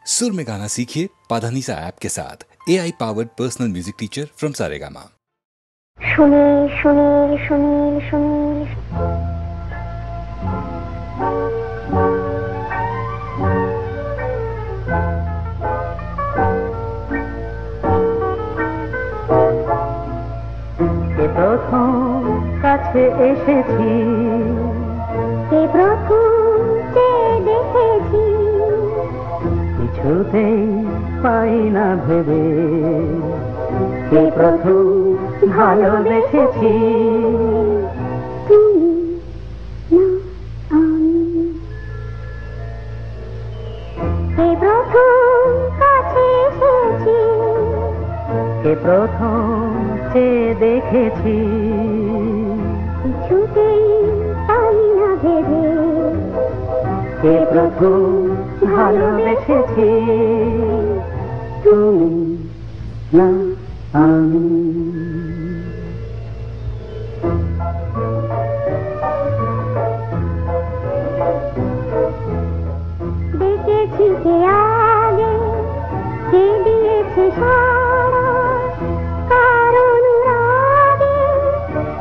सुर में गाना सीखिए पाधानीसा ऐप के साथ। AI powered personal music teacher from Saregama. Sunil Sunil Sunil Sunil কে প্রথম কাছে এসেছি, কে প্রথম চেয়ে দেখেছি, কিছুতেই পাই না ভেবে, কে প্রথম ভালোবেসেছি, তুমি না আমি। কে প্রথম কাছে এসেছি, কে প্রথম চেয়ে দেখেছি, কিছুতেই পাই না ভেবে, কে প্রথম ভালোবেসেছি, তুমি না আমি। দেখেছি কে আগে, কে দিয়েছে সাড়া, কার অনুরাগে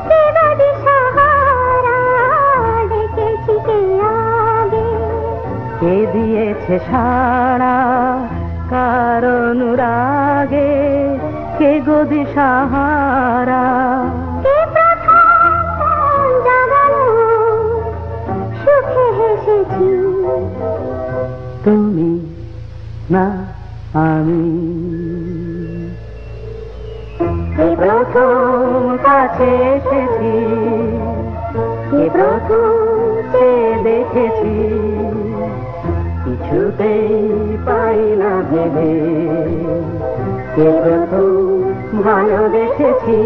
কে বাদে সাহারা। দেখেছি কে আগে, কে দিয়েছে সাড়া, কার অনুরাগে কে গদি সাহারা। কে প্রথম মন জাগালো, সুখে হেসেছি, তুমি না আমি। কে প্রথম কাছে এসেছি, কে প্রথম চেয়ে দেখেছি, কিছুতেই পাই না ভেবে, কে প্রথম ভালোবেসেছি,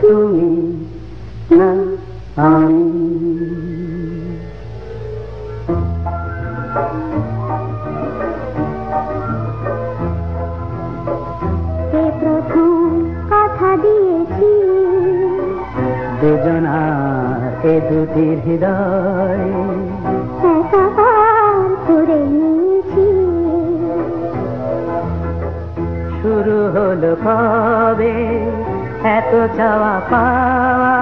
তুমি না আমি। কে প্রথম কথা দিয়েছি, দুজনার এ দুটি হৃদয় একাকার করে নিয়েছি। শুরু হলো কবে এত চাওয়া পাওয়া,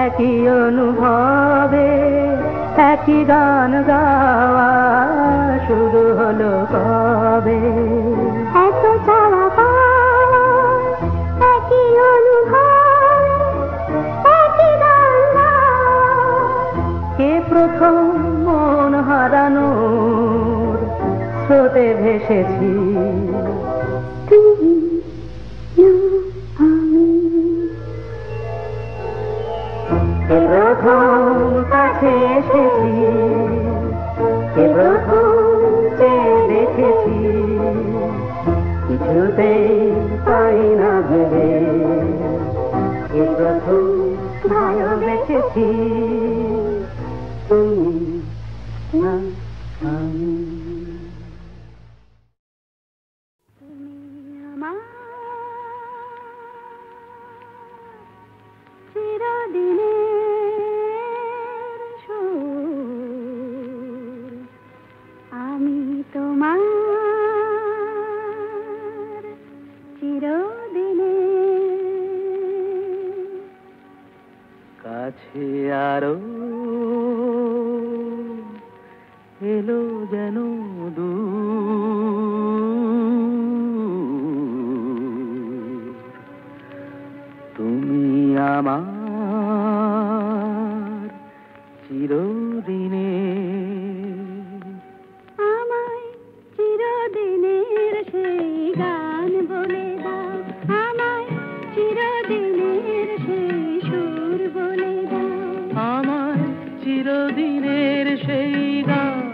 একই অনুভবে একই গান গাওয়া। শুরু হলো কবে এত চাওয়া পাওয়া, একই অনুভব, একই গান গাওয়া। কে প্রথম মন হারানোর স্রোতে ভেসেছি, তুমি না আমি। কে প্রথম কাছে এসেছি, কে প্রথম চেয়ে দেখেছি, কিছুতেই পাই না ভেবে, কে প্রথম ভালোবেসেছি, তুমি না আমি। তুমি আমার চিরদিনের সুর, আমি তোমার চিরদিনের। কাছে আরো এলো যেন দূর, তুমি আমার চিরদিনের। আমায় চিরদিনের সেই গান বলে দাও, আমায় চিরদিনের সেই সুর বলে দাও, আমার চিরদিনের সেই গান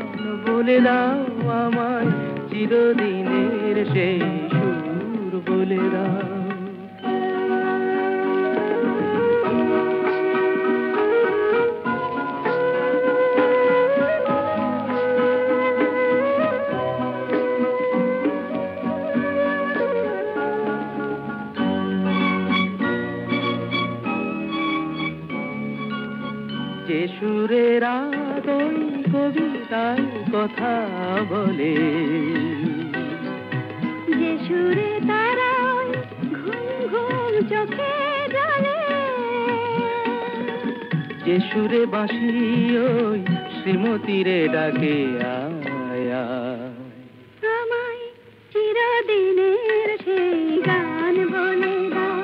বলে দাও, আমার চিরদিনের সেই সুর বলে দাও। যে সুরের আদয় কবিতায় কথা বলে। যে সুরে তারায় ঘুম ঘুম চোখে জ্বলে, যে সুরে বাঁশি ওই শ্রীমতীরে ডাকে আয় আয়। আমায় চিরদিনের সেই গান বলে দাও,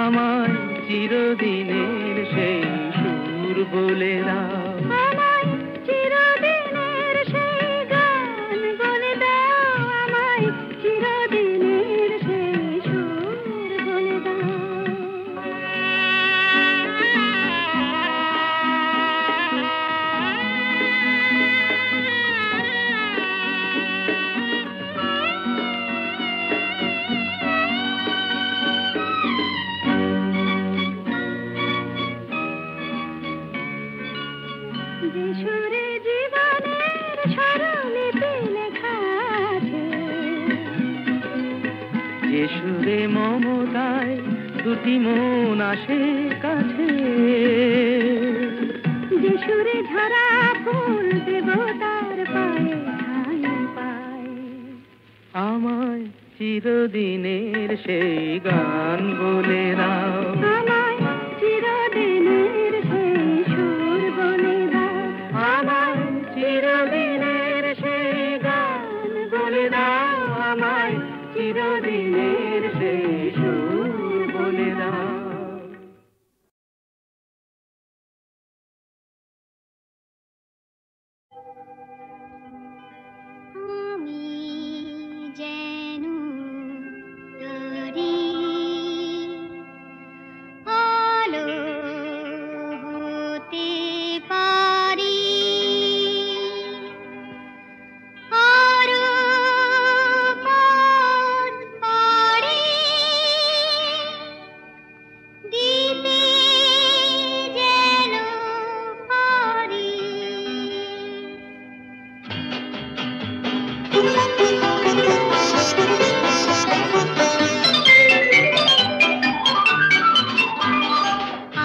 আমায় চিরদিনের সেই সুর বলে দাও। আমায় চিরদিনের সেই গান বলে দাও, আমায় চিরদিনের সেই সুর বলে দাও। যে সুরে জীবনের স্বরলিপি লেখা আছে, যে সুরে মমতায় দুটি মন আসে কাছে, যে সুরে ঝরা ফুল দেবতার পায়ে ঠাঁই পায়, আমায় চিরদিনের সেই গান বলে দাও। আমায় চিরদিনের সেই সুর বলে দাও, আমায় চিরদিনের সেই গান বলে দাও। আমায় চিরদিনের সেই সুর বলে দাও। আমি যেন তারি আলো হতে পারি, আরো পথ পাড়ি দিতে যেন পারি।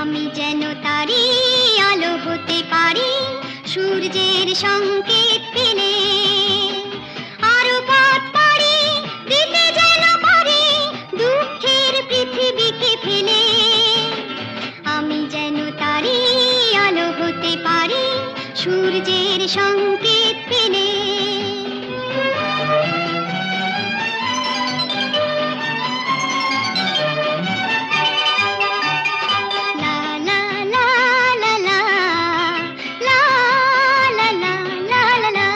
আমি যেন তারি আলো হতে পারি, সূর্যের সংকেত পেলে আরো পথ পাড়ি দিতে যেন পারি দুঃখের পৃথিবীকে ফেলে। আমি যেন তারি আলো হতে পারি, সূর্যের সংকেত পেলে। লা লা লা লা লা, লা লা লা লা লা লা।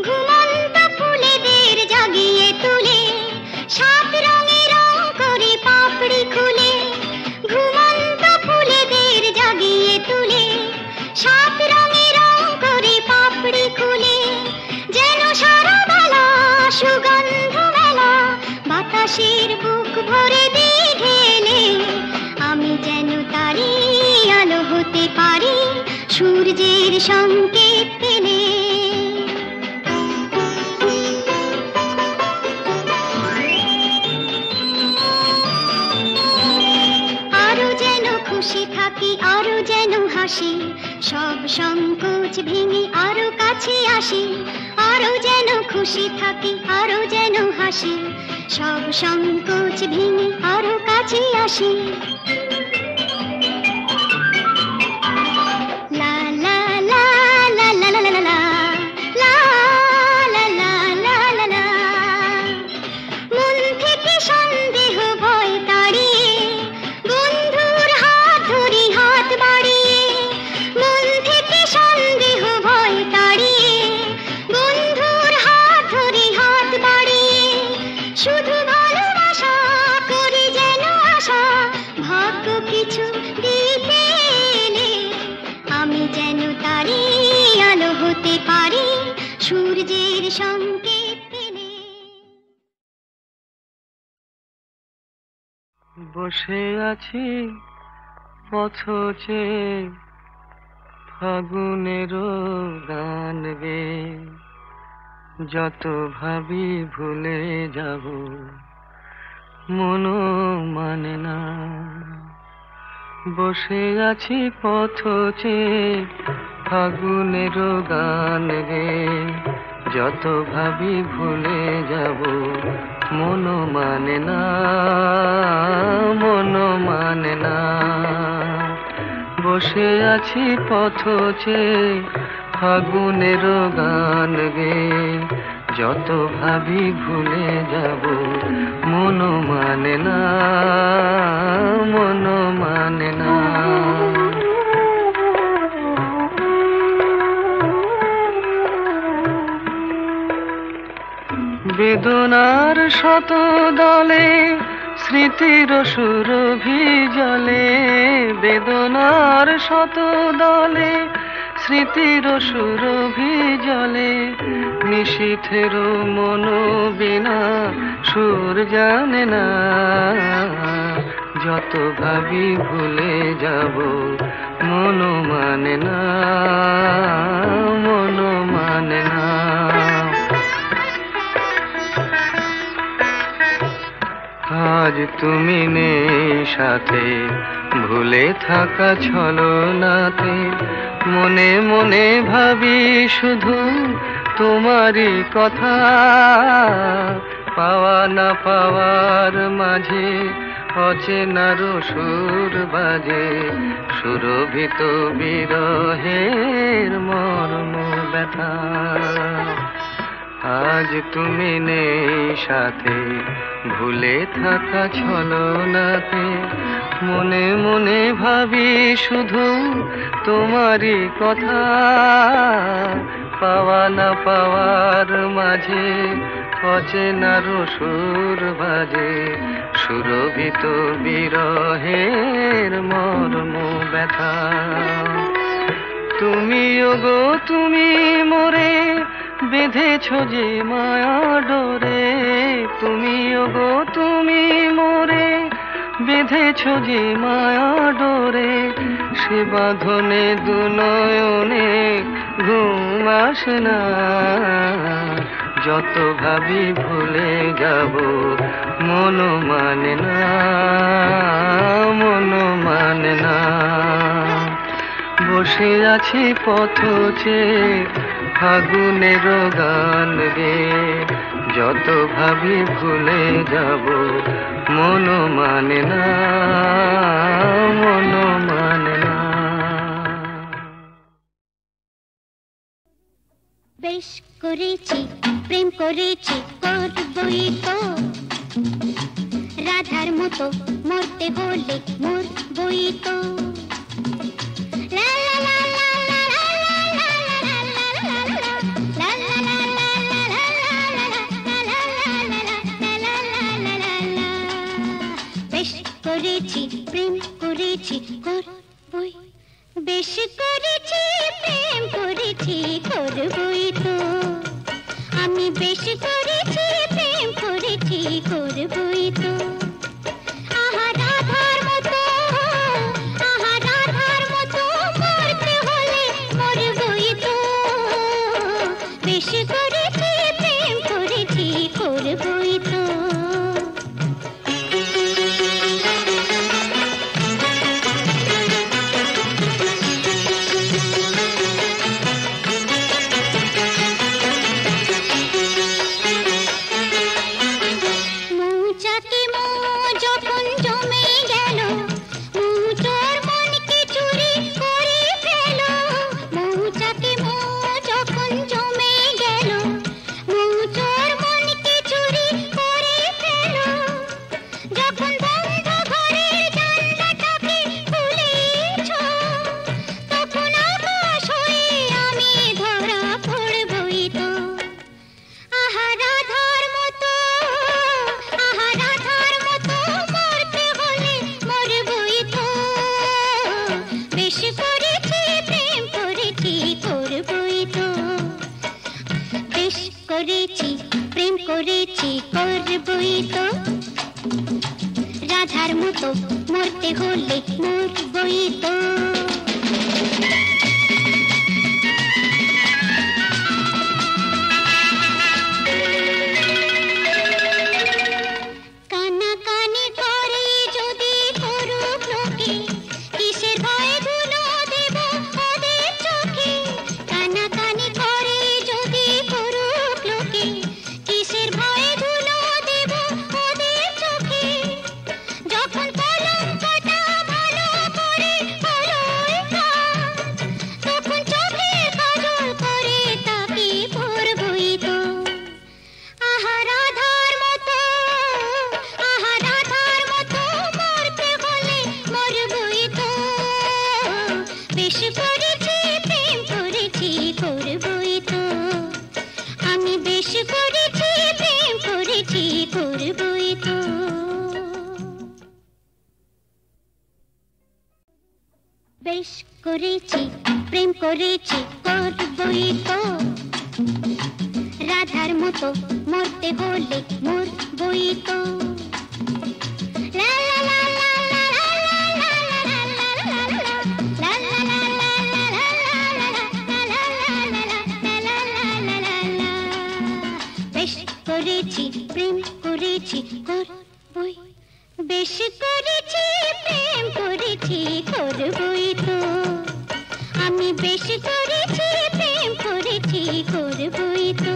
ঘুমন্ত ফুলেদের জাগিয়ে তুলে, সাত রঙে রং করে পাপড়ি খুলে। ঘুমন্ত ফুলেদের জাগিয়ে তুলে, সাত রঙে রং করে পাপড়ি খুলে। যেন সারা বেলা সুগন্ধ মেলা, বাতাসের বুক ভরে দিয়ে ঢেলে। আমি যেন তারি আলো হতে পারি, সূর্যের সংকেত পেলে। আরো যেন খুশি থাকি, আরো যেন হাসি, সব সংকোচ ভেঙে আরো কাছে আসি। আরো যেন খুশি থাকি, আরো যেন হাসি, সব সংকোচ ভেঙে আরো কাছে আসি। লা লা লা লা লা লা লা লা, লা লা লা লা লা লা। মন থেকে সন্দেহ ভয় তাড়িয়ে, বন্ধুর হাত ধরি হাত বাড়িয়ে। মন থেকে সন্দেহ ভয় তাড়িয়ে, বন্ধুর হাত ধরি হাত বাড়িয়ে। শুধু ভালোবাসা করি যেন আশা, ভাগ্য কিছু দিতে এলে। আমি যেন তারি আলো হতে পারি, সূর্যের সংকেত পেলে। বসে আছি পথ চেয়ে, ফাগুনেরও গান গে। যত ভাবি ভুলে যাব, মনও মানে না। বসে আছি পথ চেয়ে, ফাগুনের গান রে, যত ভাবি ভুলে যাব, মন মানে না, মন মানে না। বসে আছি পথ চেয়ে ফাগুনের গান গে, যত ভাবি ভুলে যাব, মন মানে না, মন মানে না। বেদনার শত দলে স্মৃতির সুরভি জলে, বেদনার শত দলে স্মৃতির সুরভি জলে, নিশীথের মন বিনা সুর জানে না, যত ভাবি ভুলে যাব, মন মানে না, মন মানে না। আজ তুমি নেই সাথে, ভুলে থাকা ছলনাতে, মনে মনে ভাবি শুধু তোমারই কথা। পাওয়া না পাওয়ার মাঝে অচেনার সুর বাজে, সুরভিত বিরহের মর্ম ব্যথা। আজ তুমি নেই সাথে, ভুলে থাকা ছলনাতে, মনে মনে ভাবি শুধু তোমারই কথা। পাওয়া না পাওয়ার মাঝে অচেনার সুর বাজে, সুরভিত বিরহের মর্ম ব্যথা। তুমিও গো তুমি মোরে বেঁধেছ যে মায়া ডোরে, তুমিও গো তুমি মোরে বেঁধেছ যে মায়া ডোরে, সে বাঁধনে দু নয়নে ঘুম আসে না, যত ভাবি ভুলে যাব, মন মানে না, মন মানে না। বসে আছি পথ চেয়ে ফাগুনের গান গে, যত ভাবি ভুলে যাব, মন মানে না, মন মানে না। বেশ করেছি প্রেম করেছি করবই তো, রাধার মতো মরতে হলে মরবই তো। বেশ করেছি প্রেম করেছি করবই, বেশ করেছি প্রেম করেছি করবই তো। আমি বেশ করেছি প্রেম করেছি করবই তো। আহা রাধার মতো, আহা রাধার মতো মরতে হলে মরবই তো। বেশ করেছি প্রেম করেছি করবই তো। প্রেম করেছি করবই তো, রাধার মতো মরতে হলে মরবই তো। কানাকানি করে যদি করুক লোকে, কিসের ভয়ে ধুলো দেব ওদের চোখে। বেশ করেছি প্রেম করেছি করবই তো। বেশ করেছি প্রেম করেছি করবই তো, রাধার মতো মরতে হলে মরবই তো। লা লা লা লা লা লা লা লা লা লা লা লা লা লা লা লা। বেশ করেছি প্রেম করেছি করবই, বেশ করেছি প্রেম করেছি করবই তো। আমি বেশ করেছি প্রেম করেছি করবই তো।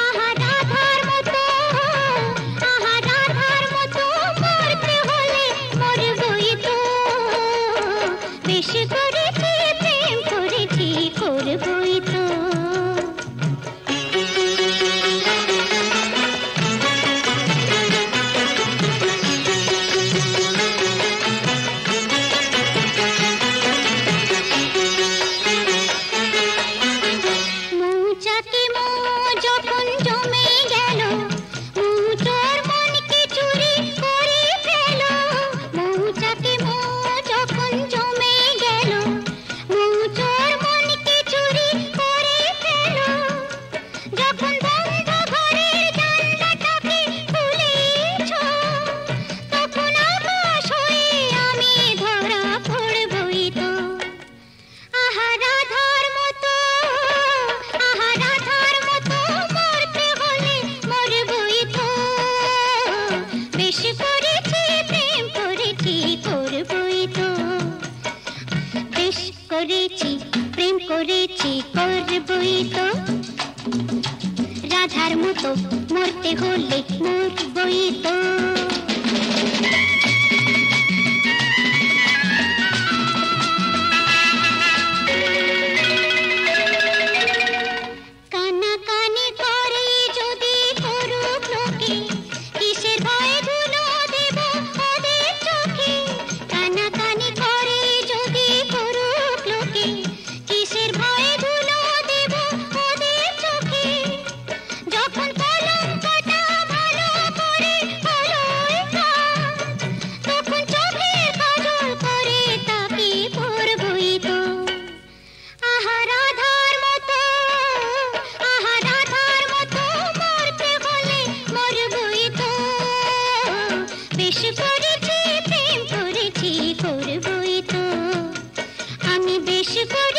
আহা রাধার মতো, আহা রাধার মতো মরতে হলে মরবই তো। বেশ করেছি প্রেম করেছি করবই তো। প্রেম করেছি করবই তো, রাধার মতো মরতে হলে মরবই তো। কানাকানি করে যদি করুক লোকে, কিসের ভয়ে ধুলো দেব ওদের চোখে। কানাকানি করে যদি করুক লোকে, কিসের ভয়ে ধুলো দেব ওদের চোখে। যখন কলঙ্কটা ভালো করে হলোই কাজ, তখন চোখের কাজল করে তাকে করবই তো। আহা রাধার মতো, আহা রাধার মতো মরতে হলে মরবই তো। বেশ করেছি প্রেম করেছি করবই তো। আমি বেশ করে